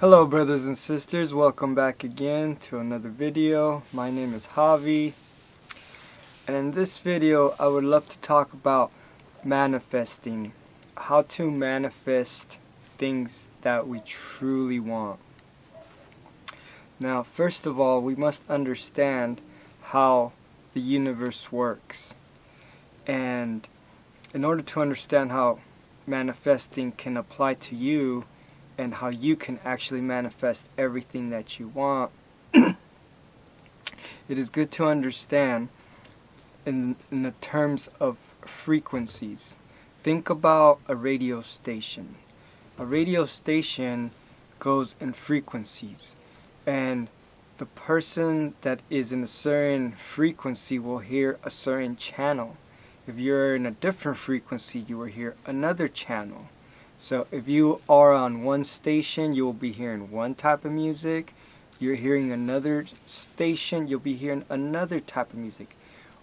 Hello brothers and sisters, welcome back again to another video. My name is Javi, and in this video I would love to talk about manifesting. How to manifest things that we truly want. Now first of all, we must understand how the universe works, and in order to understand how manifesting can apply to you and how you can actually manifest everything that you want, it is good to understand in the terms of frequencies. Think about a radio station. A radio station goes in frequencies, and the person that is in a certain frequency will hear a certain channel. If you're in a different frequency, you will hear another channel. So if you are on one station, you will be hearing one type of music. You're hearing another station, you'll be hearing another type of music.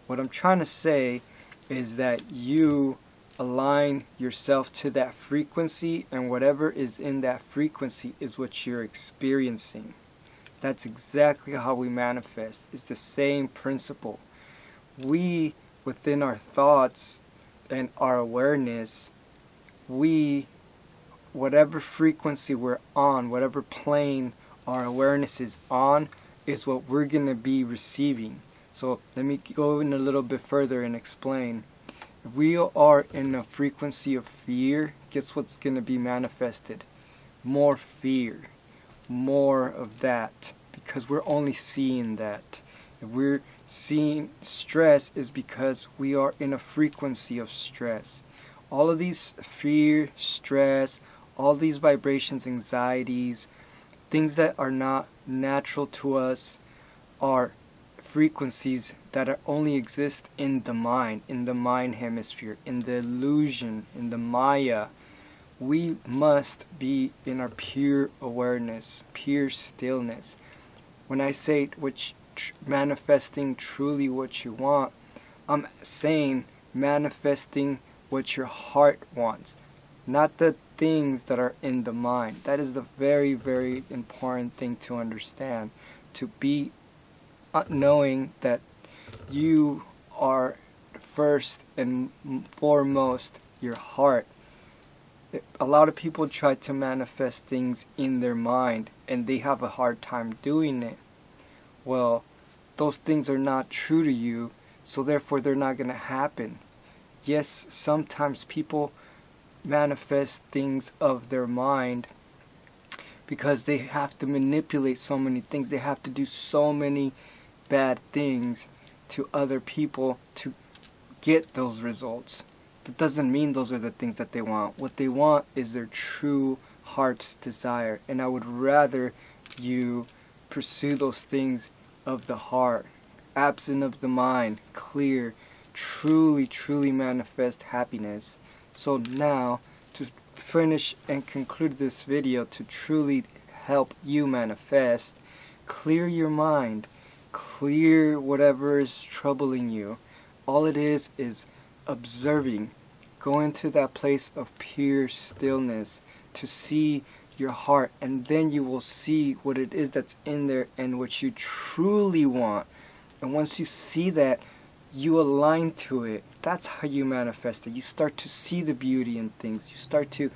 What I'm trying to say is that you align yourself to that frequency, and whatever is in that frequency is what you're experiencing. That's exactly how we manifest. It's the same principle. We, within our thoughts and our awareness, whatever frequency we're on, whatever plane our awareness is on, is what we're going to be receiving. So let me go in a little bit further and explain. If we are in a frequency of fear, guess what's going to be manifested? More fear, more of that, because we're only seeing that. If we're seeing stress, is because we are in a frequency of stress. All of these fear, stress, all these vibrations, anxieties, things that are not natural to us, are frequencies that only exist in the mind hemisphere, in the illusion, in the Maya. We must be in our pure awareness, pure stillness. When I say manifesting truly what you want, I'm saying manifesting what your heart wants, not the things that are in the mind. That is the very, very important thing to understand. To be knowing that you are first and foremost your heart. A lot of people try to manifest things in their mind, and they have a hard time doing it. Well, those things are not true to you, so therefore they're not going to happen. Yes, sometimes people manifest things of their mind because they have to manipulate so many things. They have to do so many bad things to other people to get those results. That doesn't mean those are the things that they want. What they want is their true heart's desire, and I would rather you pursue those things of the heart, absent of the mind, clear, truly manifest happiness. So now, to finish and conclude this video, to truly help you manifest, clear your mind, clear whatever is troubling you. All it is observing. Go into that place of pure stillness to see your heart, and then you will see what it is that's in there and what you truly want. And once you see that, you align to it. That's how you manifest it. You start to see the beauty in things. You start to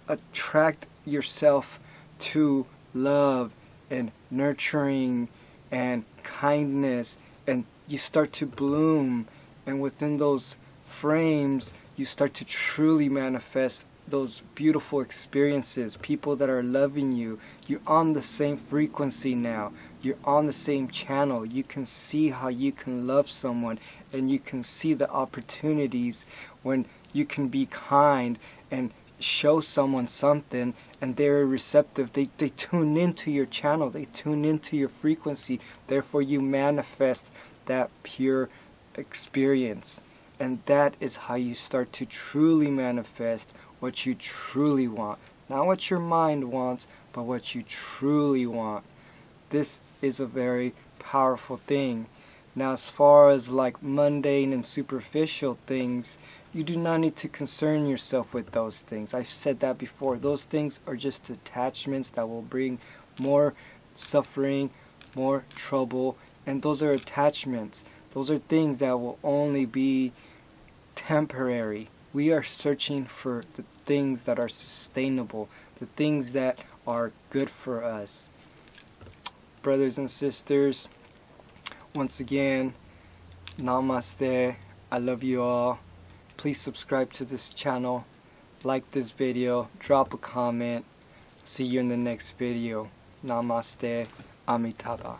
attract yourself to love and nurturing and kindness, and you start to bloom, and within those frames you start to truly manifest those beautiful experiences, people that are loving you. You're on the same frequency now. You're on the same channel. You can see how you can love someone, and you can see the opportunities when you can be kind and show someone something, and they're receptive. They tune into your channel. They tune into your frequency. Therefore, you manifest that pure experience. And that is how you start to truly manifest what you truly want. Not what your mind wants, but what you truly want. This is a very powerful thing. Now, as far as like mundane and superficial things, you do not need to concern yourself with those things. I've said that before. Those things are just attachments that will bring more suffering, more trouble, and those are attachments. Those are things that will only be temporary. We are searching for the things that are sustainable, the things that are good for us. Brothers and sisters, once again, Namaste. I love you all. Please subscribe to this channel, like this video, drop a comment. See you in the next video. Namaste. Amitabah.